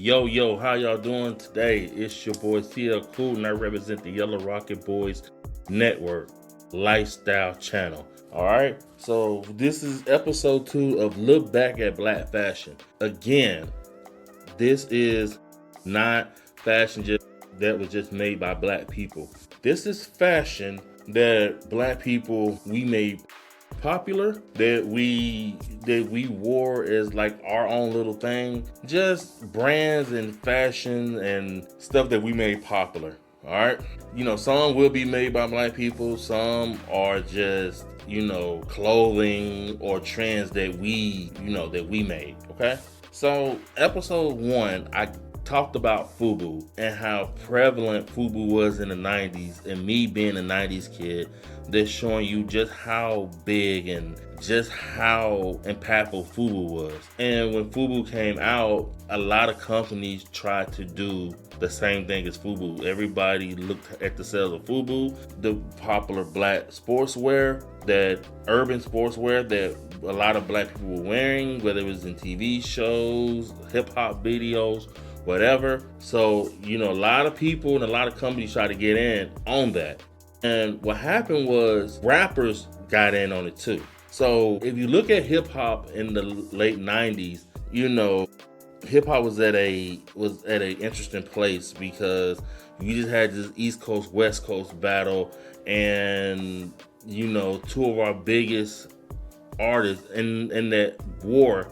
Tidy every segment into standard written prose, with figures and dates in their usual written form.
Yo, how y'all doing today? It's your boy CL Cool, and I represent the Yellow Rocket Boys Network Lifestyle Channel. Alright, so this is episode 2 of Look Back at Black Fashion. Again, this is not fashion that was just made by black people. This is fashion that black people we made popular, that we wore as like our own little thing. Just brands and fashion and stuff that we made popular. All right, some will be made by black people, some are just clothing or trends that we made. Okay, so episode 1 I talked about FUBU and how prevalent FUBU was in the 90s, and me being a 90s kid, that's showing you just how big and just how impactful FUBU was. And when FUBU came out, a lot of companies tried to do the same thing as FUBU. Everybody looked at the sales of FUBU, the popular black sportswear, that urban sportswear that a lot of black people were wearing, whether it was in TV shows, hip hop videos, whatever. So, a lot of people and a lot of companies try to get in on that. And what happened was rappers got in on it too. So if you look at hip hop in the late 90s, hip hop was at an interesting place, because you just had this East Coast, West Coast battle, and two of our biggest artists in that war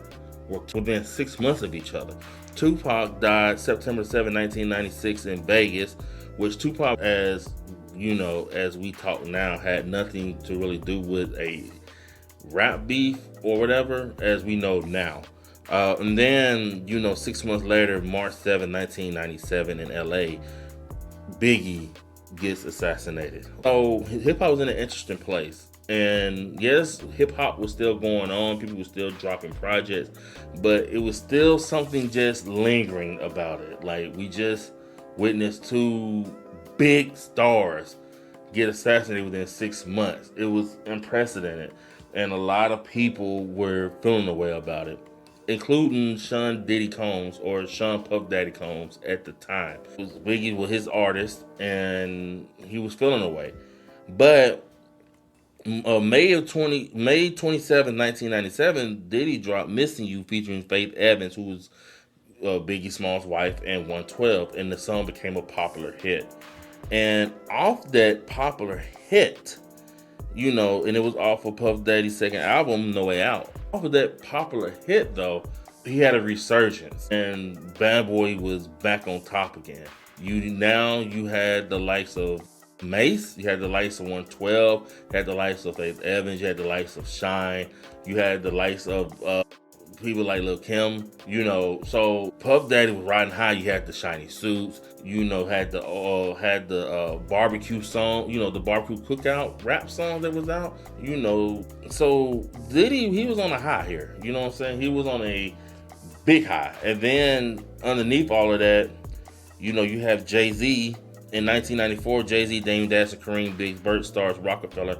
were within 6 months of each other. Tupac died September 7, 1996 in Vegas, which Tupac, as we talk now, had nothing to really do with a rap beef or whatever, as we know now. And then, 6 months later, March 7, 1997 in LA, Biggie gets assassinated. So hip hop was in an interesting place. And yes, hip hop was still going on. People were still dropping projects, but it was still something just lingering about it. Like, we just witnessed 2 big stars get assassinated within 6 months. It was unprecedented, and a lot of people were feeling the way about it, including Sean Diddy Combs, or Sean Puff Daddy Combs at the time. Biggie was his artist, and he was feeling the way. But May 27, 1997, Diddy dropped Missing You featuring Faith Evans, who was Biggie Small's wife, and 112, and the song became a popular hit. And off that popular hit, and it was off of Puff Daddy's second album, No Way Out. Off of that popular hit, though, he had a resurgence, and Bad Boy was back on top again. You had the likes of Mace, you had the likes of 112, you had the likes of Faith Evans, you had the likes of Shine, you had the likes of people like Lil Kim, so Puff Daddy was riding high. You had the shiny suits, had the barbecue song, the barbecue cookout rap song that was out, so Diddy, he was on a high here, you know what I'm saying? He was on a big high. And then underneath all of that, you have Jay-Z. In 1994, Jay-Z, Dame Dash, and Kareem Big Bird starts Rockefeller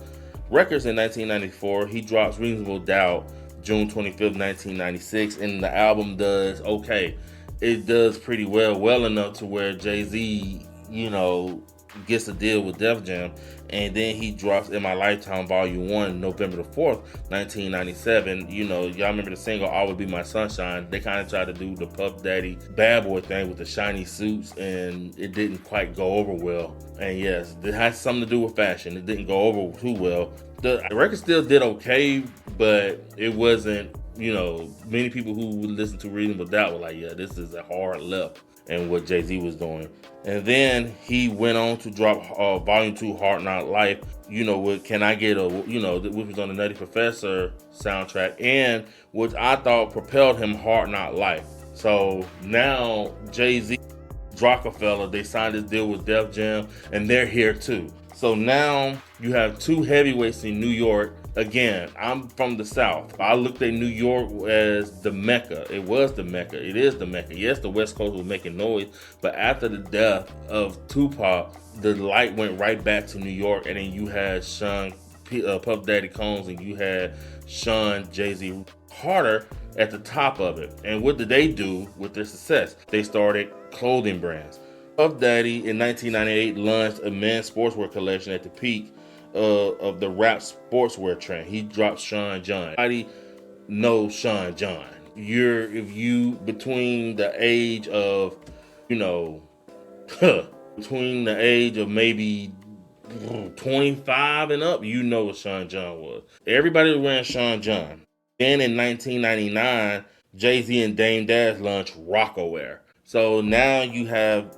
Records. In 1994, he drops Reasonable Doubt June 25th, 1996, and the album does okay. It does pretty well enough to where Jay-Z, gets a deal with Def Jam, and then he drops In My Lifetime Volume 1 November the 4th, 1997. Y'all remember the single Always Be My Sunshine. They kind of tried to do the Puff Daddy Bad Boy thing with the shiny suits, and it didn't quite go over well. And yes, it has something to do with fashion. It didn't go over too well. The record still did okay, but it wasn't, many people who would listen to Reasonable Doubt were like, yeah, this is a hard left and what Jay-Z was doing. And then he went on to drop Volume 2 Hard Knock Life, with Can I Get a, which was on the Nutty Professor soundtrack, and which I thought propelled him Hard Knock Life. So now Jay-Z, Rockefeller, they signed this deal with Def Jam, and they're here too. So now you have 2 heavyweights in New York. Again, I'm from the South. I looked at New York as the Mecca. It was the Mecca. It is the Mecca. Yes, the West Coast was making noise, but after the death of Tupac, the light went right back to New York, and then you had Sean Puff Daddy Combs, and you had Sean Jay-Z Carter at the top of it. And what did they do with their success? They started clothing brands. Puff Daddy in 1998 launched a men's sportswear collection at the peak of the rap sportswear trend. He dropped Sean John. Everybody knows Sean John. If you between the age of, you know, between the age of maybe 25 and up, you know what Sean John was. Everybody was wearing Sean John. Then in 1999, Jay-Z and Dame Dash launched ROCAWEAR. So now you have,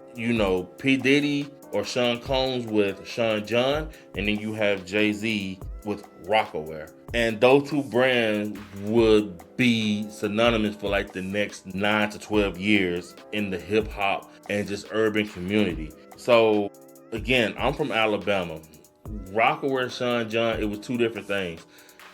P. Diddy or Sean Combs with Sean John, and then you have Jay-Z with ROCAWEAR. And those two brands would be synonymous for like the next 9 to 12 years in the hip hop and just urban community. So again, I'm from Alabama. ROCAWEAR, Sean John, it was two different things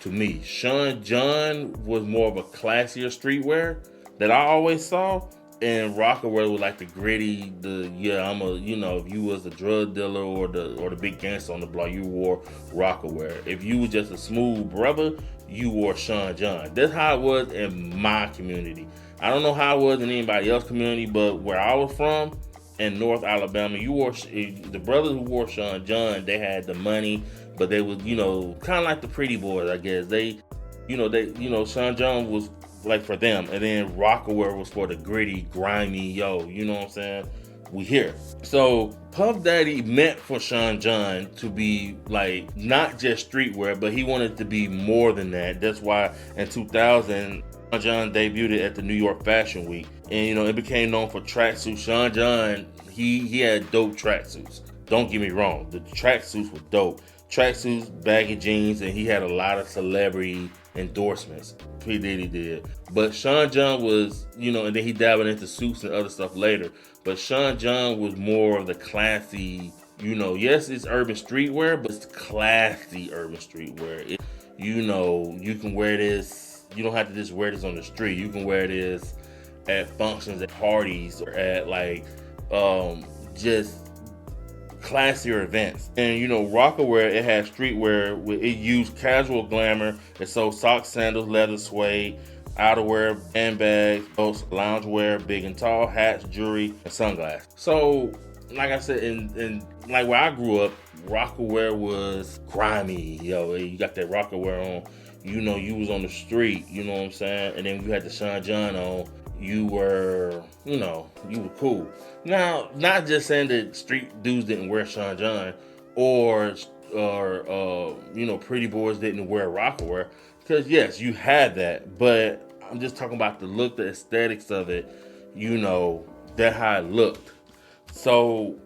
to me. Sean John was more of a classier streetwear that I always saw. And ROCAWEAR was like the gritty, if you was a drug dealer or the big gangster on the block, you wore ROCAWEAR. If you was just a smooth brother, you wore Sean John. That's how it was in my community. I don't know how it was in anybody else's community, but where I was from, in North Alabama, the brothers who wore Sean John, they had the money, but they was, kind of like the pretty boys, I guess. Sean John was like for them, and then ROCAWEAR was for the gritty, grimy, you know what I'm saying? We here. So Puff Daddy meant for Sean John to be like not just streetwear, but he wanted to be more than that. That's why in 2000, Sean John debuted at the New York Fashion Week, and it became known for tracksuits. Sean John, he had dope tracksuits. Don't get me wrong, the tracksuits were dope. Tracksuits, baggy jeans, and he had a lot of celebrity endorsements. P. Diddy did. But Sean John was, and then he dabbled into suits and other stuff later. But Sean John was more of the classy, yes, it's urban streetwear, but it's classy urban streetwear. You can wear this. You don't have to just wear this on the street. You can wear this at functions, at parties, or at just classier events. And ROCAWEAR, it had streetwear. It used casual glamour. It sold socks, sandals, leather, suede, outerwear, handbags, boats, loungewear, big and tall, hats, jewelry, and sunglasses. So like I said, in like where I grew up, ROCAWEAR was grimy. You got that ROCAWEAR on, you was on the street, you know what I'm saying? And then you had the Sean John on, you were cool. Now, not just saying that street dudes didn't wear Sean John or pretty boys didn't wear ROCAWEAR, because yes, you had that, but I'm just talking about the look, the aesthetics of it, that how it looked. So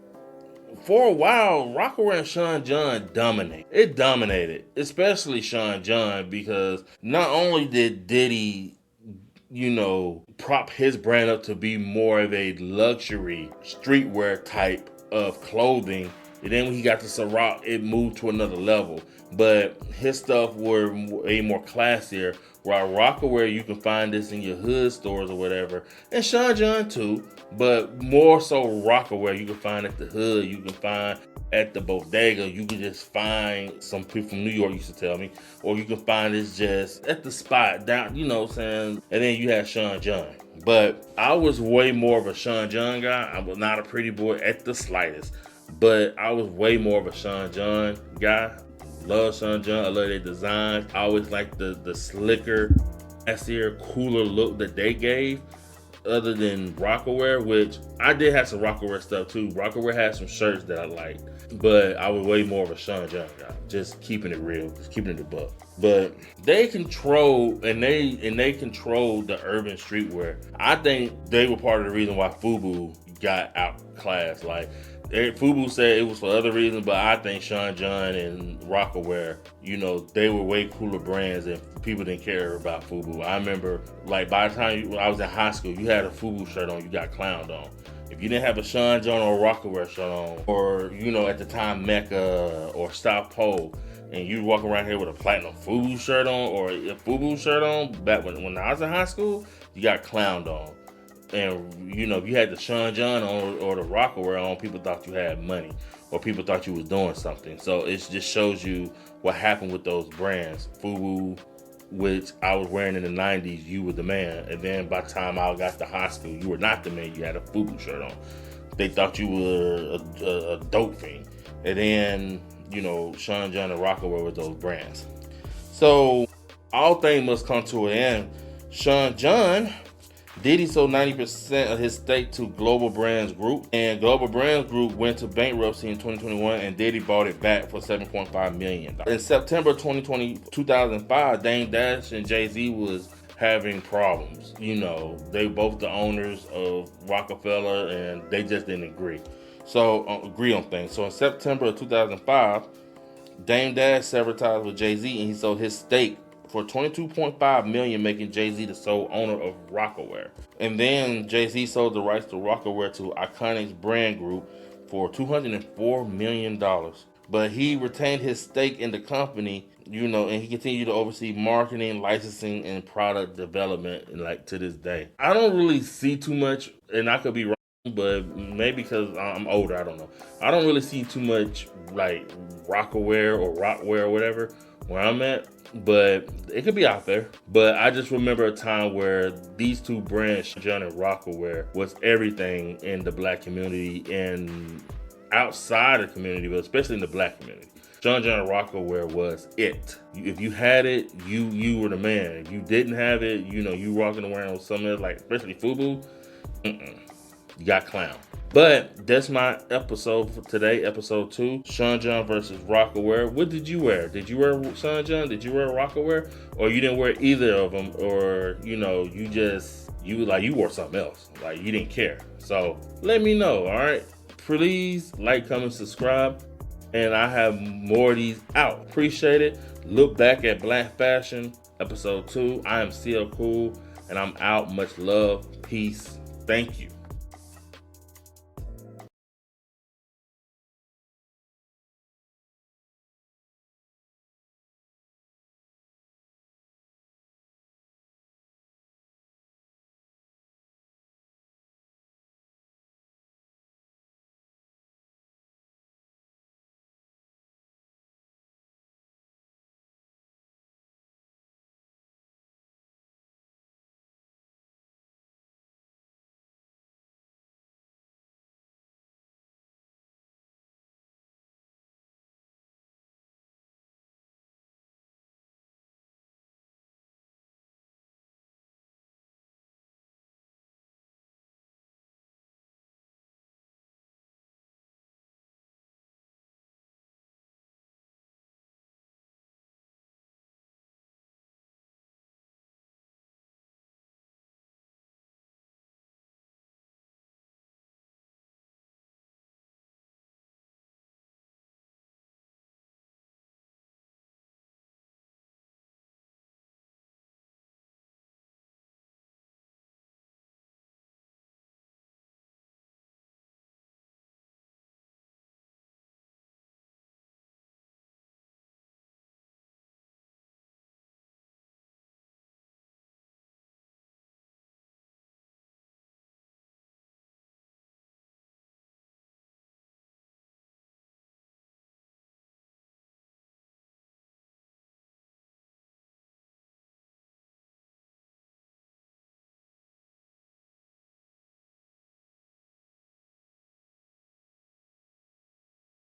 for a while, ROCAWEAR and Sean John dominated. It dominated, especially Sean John, because not only did Diddy prop his brand up to be more of a luxury streetwear type of clothing, and then when he got to Ciroc, it moved to another level. But his stuff were a more classier, while ROCAWEAR, you can find this in your hood stores or whatever, and Sean John too, but more so ROCAWEAR you can find at the hood, you can find at the bodega, you can just find, some people from New York used to tell me, or you can find this just at the spot down, what I'm saying? And then you have Sean John. But I was way more of a Sean John guy. I was not a pretty boy at the slightest, but I was way more of a Sean John guy. Love Sean John. I love their designs. I always liked the slicker, classier, cooler look that they gave, other than ROCAWEAR, which I did have some ROCAWEAR stuff too. ROCAWEAR had some shirts that I liked, but I was way more of a Sean John guy. Just keeping it real, just keeping it a buck. But they control they controlled the urban streetwear. I think they were part of the reason why FUBU got outclassed. Like, FUBU said it was for other reasons, but I think Sean John and ROCAWEAR, they were way cooler brands and people didn't care about FUBU. I remember, like, by the time I was in high school, you had a FUBU shirt on, you got clowned on. If you didn't have a Sean John or ROCAWEAR shirt on, or, at the time Mecca or South Pole, and you walk around here with a platinum FUBU shirt on or a FUBU shirt on, back when I was in high school, you got clowned on. And, if you had the Sean John on or the ROCAWEAR on, people thought you had money. or people thought you was doing something. So it just shows you what happened with those brands. FUBU, which I was wearing in the 90s, you were the man. And then by the time I got to high school, you were not the man. You had a FUBU shirt on. They thought you were a dope fiend. And then, Sean John ROCAWEAR with those brands. So all things must come to an end. Sean John, Diddy sold 90% of his stake to Global Brands Group, and Global Brands Group went to bankruptcy in 2021, and Diddy bought it back for $7.5 million. In September 2005, Dame Dash and Jay-Z was having problems. They both the owners of Rockefeller, and they just didn't agree on things. So in September of 2005, Dame Dash severed ties with Jay-Z, and he sold his stake for $22.5 million, making Jay-Z the sole owner of ROCAWEAR. And then Jay-Z sold the rights to ROCAWEAR to Iconic's brand group for $204 million. But he retained his stake in the company, and he continued to oversee marketing, licensing, and product development, to this day. I don't really see too much, and I could be wrong, but maybe because I'm older, I don't know. I don't really see too much like ROCAWEAR or Rockwear or whatever where I'm at, but it could be out there. But I just remember a time where these two brands, John and ROCAWEAR, was everything in the black community and outside the community, but especially in the black community. Sean John ROCAWEAR was it. If you had it, you were the man. If you didn't have it, you walking around with something else, like especially FUBU, you got clown. But that's my episode for today, episode 2, Sean John versus ROCAWEAR. What did you wear? Did you wear Sean John? Did you wear ROCAWEAR? Or you didn't wear either of them? Or, you wore something else. Like, you didn't care. So, let me know, all right? Please like, comment, subscribe. And I have more of these out. Appreciate it. Look back at Black Fashion, episode 2. I am CL Cool, and I'm out. Much love. Peace. Thank you.